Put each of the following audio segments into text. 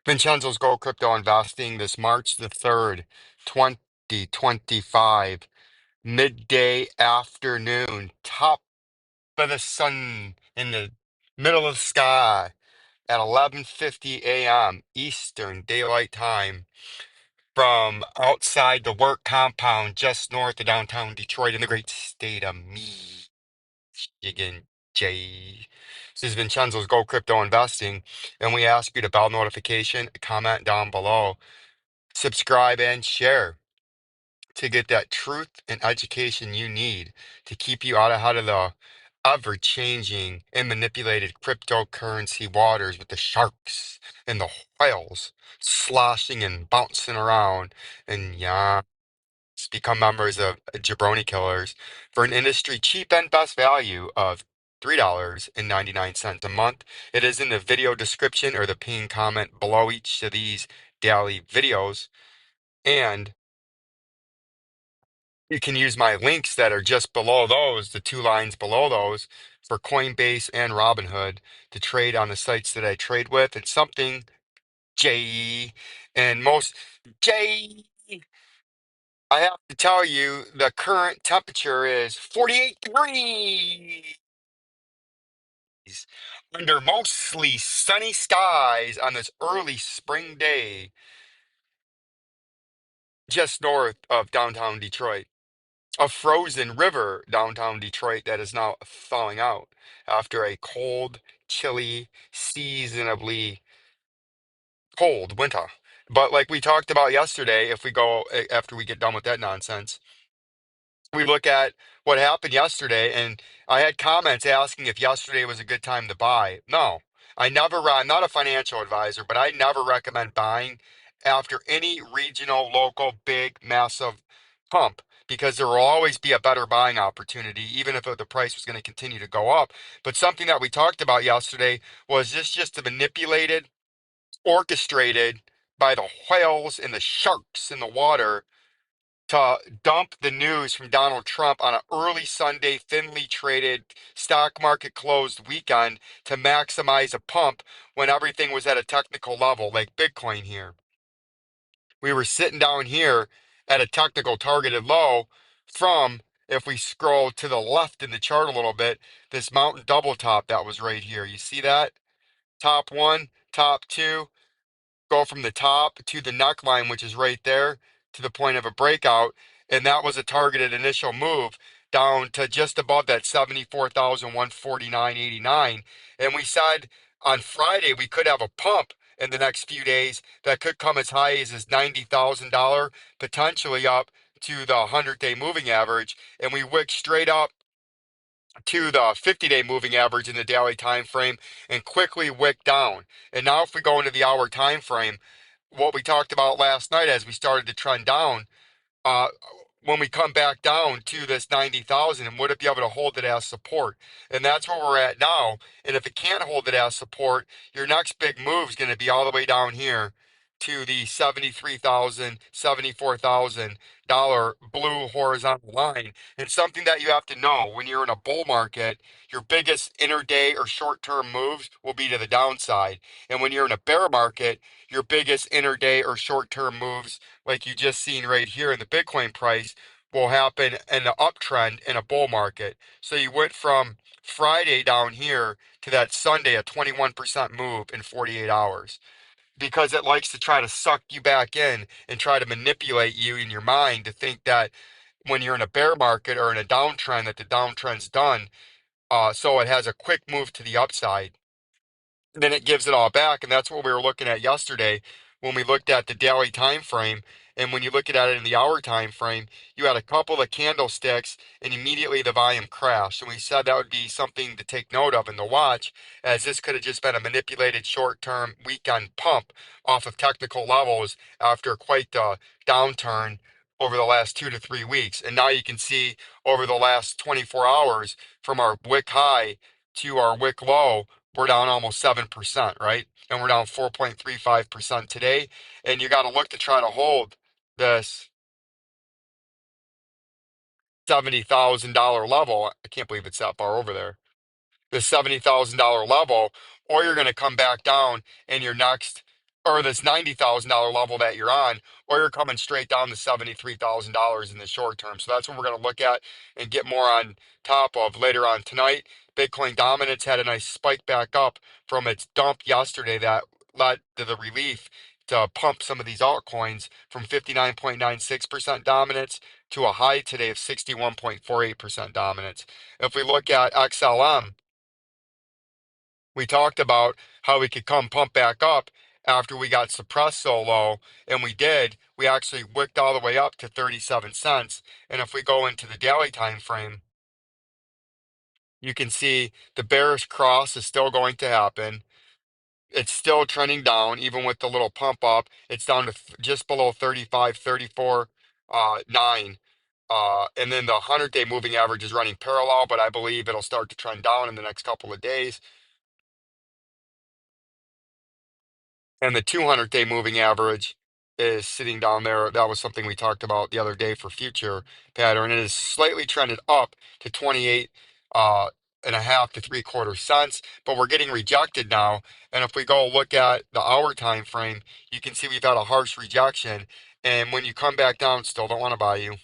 Vincenzo's Gold Crypto Investing this March the 3rd, 2025, midday afternoon, top of the sun in the middle of the sky at 11:50 a.m. Eastern Daylight Time from outside the work compound just north of downtown Detroit in the great state of Michigan. J. This is Vincenzo's Gold Crypto Investing, and we ask you to bell notification, comment down below, subscribe, and share to get that truth and education you need to keep you out ahead of the ever-changing and manipulated cryptocurrency waters with the sharks and the whales sloshing and bouncing around. And yeah, become members of Jabroni Killers for an industry cheap and best value of $3.99 a month. It is in the video description or the pinned comment below each of these daily videos. And you can use my links that are just below those, the two lines below those, for Coinbase and Robinhood to trade on the sites that I trade with. It's something J and most J. I have to tell you, the current temperature is 48 degrees under mostly sunny skies on this early spring day just north of downtown Detroit. A frozen river downtown Detroit that is now thawing out after a cold, chilly, seasonably cold winter. But like we talked about yesterday, if we go after we get done with that nonsense, we look at what happened yesterday, and I had comments asking if yesterday was a good time to buy. No, I'm not a financial advisor, but I never recommend buying after any regional, local, big, massive pump because there will always be a better buying opportunity, even if the price was going to continue to go up. But something that we talked about yesterday was this just a manipulated, orchestrated by the whales and the sharks in the water to dump the news from Donald Trump on an early Sunday, thinly traded stock market closed weekend to maximize a pump when everything was at a technical level, like Bitcoin here. We were sitting down here at a technical targeted low from, if we scroll to the left in the chart a little bit, this mountain double top that was right here. You see that? Top one, top two, go from the top to the neckline, which is right there, to the point of a breakout. And that was a targeted initial move down to just above that 74,149.89. And we said on Friday we could have a pump in the next few days that could come as high as $90,000, potentially up to the 100-day moving average. And we wicked straight up to the 50-day moving average in the daily time frame and quickly wick down. And now if we go into the hour time frame, what we talked about last night as we started to trend down, uh, when we come back down to this 90,000, and would it be able to hold it as support? And that's where we're at now. And if it can't hold it as support, your next big move is going to be all the way down here to the 73,000, $74,000 blue horizontal line. And something that you have to know when you're in a bull market, your biggest intraday or short-term moves will be to the downside. And when you're in a bear market, your biggest intraday or short-term moves, like you just seen right here in the Bitcoin price, will happen in the uptrend in a bull market. So you went from Friday down here to that Sunday, a 21% move in 48 hours because it likes to try to suck you back in and try to manipulate you in your mind to think that when you're in a bear market or in a downtrend that the downtrend's done. So it has a quick move to the upside, then it gives it all back. And that's what we were looking at yesterday when we looked at the daily time frame. And when you look at it in the hour time frame, you had a couple of candlesticks and immediately the volume crashed. And we said that would be something to take note of and to watch, as this could have just been a manipulated short-term weekend pump off of technical levels after quite the downturn over the last 2 to 3 weeks. And now you can see over the last 24 hours from our wick high to our wick low, we're down almost 7%, right? And we're down 4.35% today. And you got to look to try to hold this $70,000 level. I can't believe it's that far over there. The $70,000 level, or you're going to come back down and your next or this $90,000 level that you're on, or you're coming straight down to $73,000 in the short term. So that's what we're going to look at and get more on top of later on tonight. Bitcoin dominance had a nice spike back up from its dump yesterday that led to the relief to pump some of these altcoins from 59.96% dominance to a high today of 61.48% dominance. If we look at XLM, we talked about how we could come pump back up after we got suppressed so low, and we did. We actually wicked all the way up to 37 cents. And if we go into the daily time frame, you can see the bearish cross is still going to happen. It's still trending down, even with the little pump up. It's down to just below 35, 34, 9. And then the 100-day moving average is running parallel, but I believe it'll start to trend down in the next couple of days. And the 200-day moving average is sitting down there. That was something we talked about the other day for future pattern. It is slightly trended up to 28 and a half to 3/4 cents, but we're getting rejected now. And if we go look at the hour time frame, you can see we've had a harsh rejection. And when you come back down, still don't want to buy you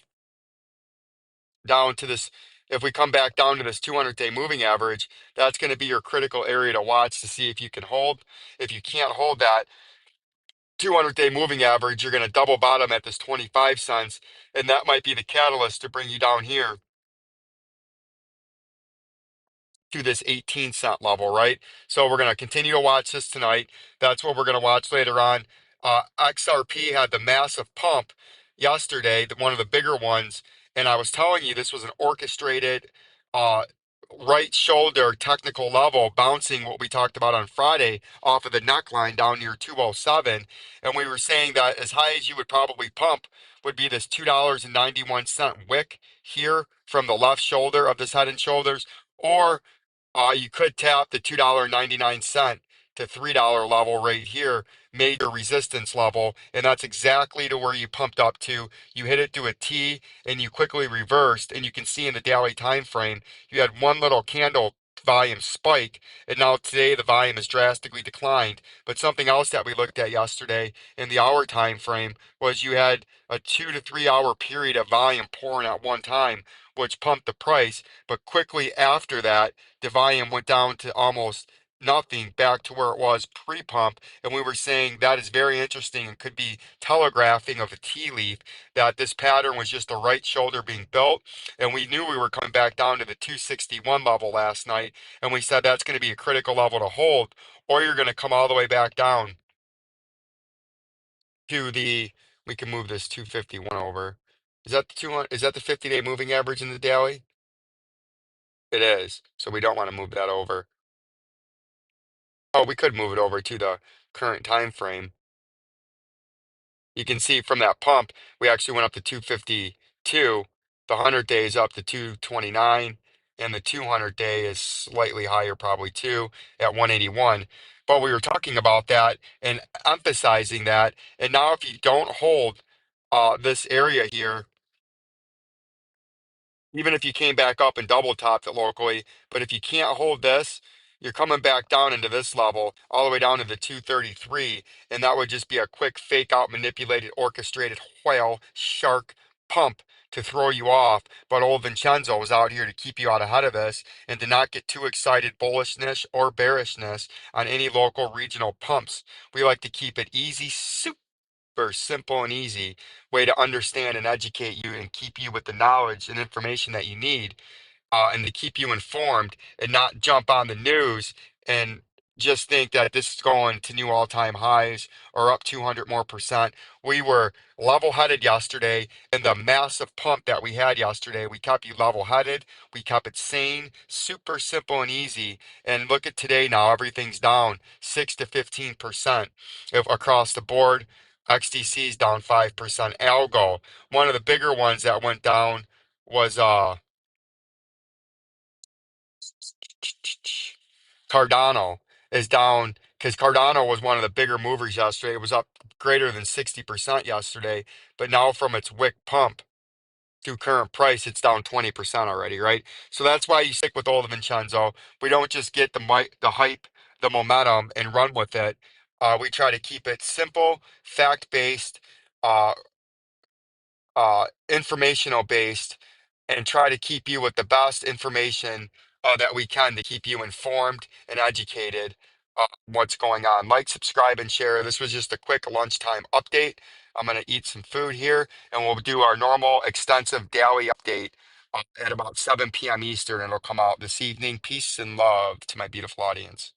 down to this. If we come back down to this 200-day moving average, that's going to be your critical area to watch to see if you can hold. If you can't hold that 200-day moving average, you're going to double bottom at this 25 cents, and that might be the catalyst to bring you down here to this 18-cent level, right? So we're going to continue to watch this tonight. That's what we're going to watch later on. XRP had the massive pump yesterday, one of the bigger ones, and I was telling you this was an orchestrated uh, right shoulder technical level bouncing what we talked about on Friday off of the neckline down near 207. And we were saying that as high as you would probably pump would be this $2.91 wick here from the left shoulder of this head and shoulders, or you could tap the $2.99 to $3 level right here, major resistance level, and that's exactly to where you pumped up to. You hit it to a T and you quickly reversed, and you can see in the daily time frame, you had one little candle volume spike, and now today the volume has drastically declined. But something else that we looked at yesterday in the hour time frame was you had a 2 to 3 hour period of volume pouring at one time, which pumped the price, but quickly after that the volume went down to almost nothing, back to where it was pre-pump. And we were saying that is very interesting and could be telegraphing of a tea leaf that this pattern was just the right shoulder being built. And we knew we were coming back down to the 261 level last night, and we said that's going to be a critical level to hold, or you're going to come all the way back down to the, we can move this 251 over. Is that the 200, is that the 50-day moving average in the daily? It is. So we don't want to move that over. Oh, we could move it over to the current time frame. You can see from that pump, we actually went up to 252. The 100-day is up to 229, and the 200-day is slightly higher, probably too, at 181. But we were talking about that and emphasizing that. And now, if you don't hold this area here, even if you came back up and double topped it locally. But if you can't hold this, you're coming back down into this level, all the way down to the 233. And that would just be a quick fake out, manipulated, orchestrated whale shark pump to throw you off. But old Vincenzo was out here to keep you out ahead of this and to not get too excited bullishness or bearishness on any local regional pumps. We like to keep it easy, super simple and easy way to understand and educate you and keep you with the knowledge and information that you need, and to keep you informed and not jump on the news and just think that this is going to new all-time highs or up 200 more percent. We were level-headed yesterday, and the massive pump that we had yesterday, we kept you level-headed, we kept it sane, super simple and easy. And look at today now, everything's down 6 to 15% if across the board. XDC is down 5%. Algo, one of the bigger ones that went down was Cardano is down because Cardano was one of the bigger movers yesterday. It was up greater than 60% yesterday, but now from its wick pump to current price, it's down 20% already, right? So that's why you stick with old Vincenzo. We don't just get the hype, the momentum, and run with it. We try to keep it simple, fact-based, uh, informational based, and try to keep you with the best information that we can to keep you informed and educated what's going on. Like, subscribe, and share. This was just a quick lunchtime update. I'm going to eat some food here, and we'll do our normal extensive daily update at about 7 p.m. Eastern. It'll come out this evening. Peace and love to my beautiful audience.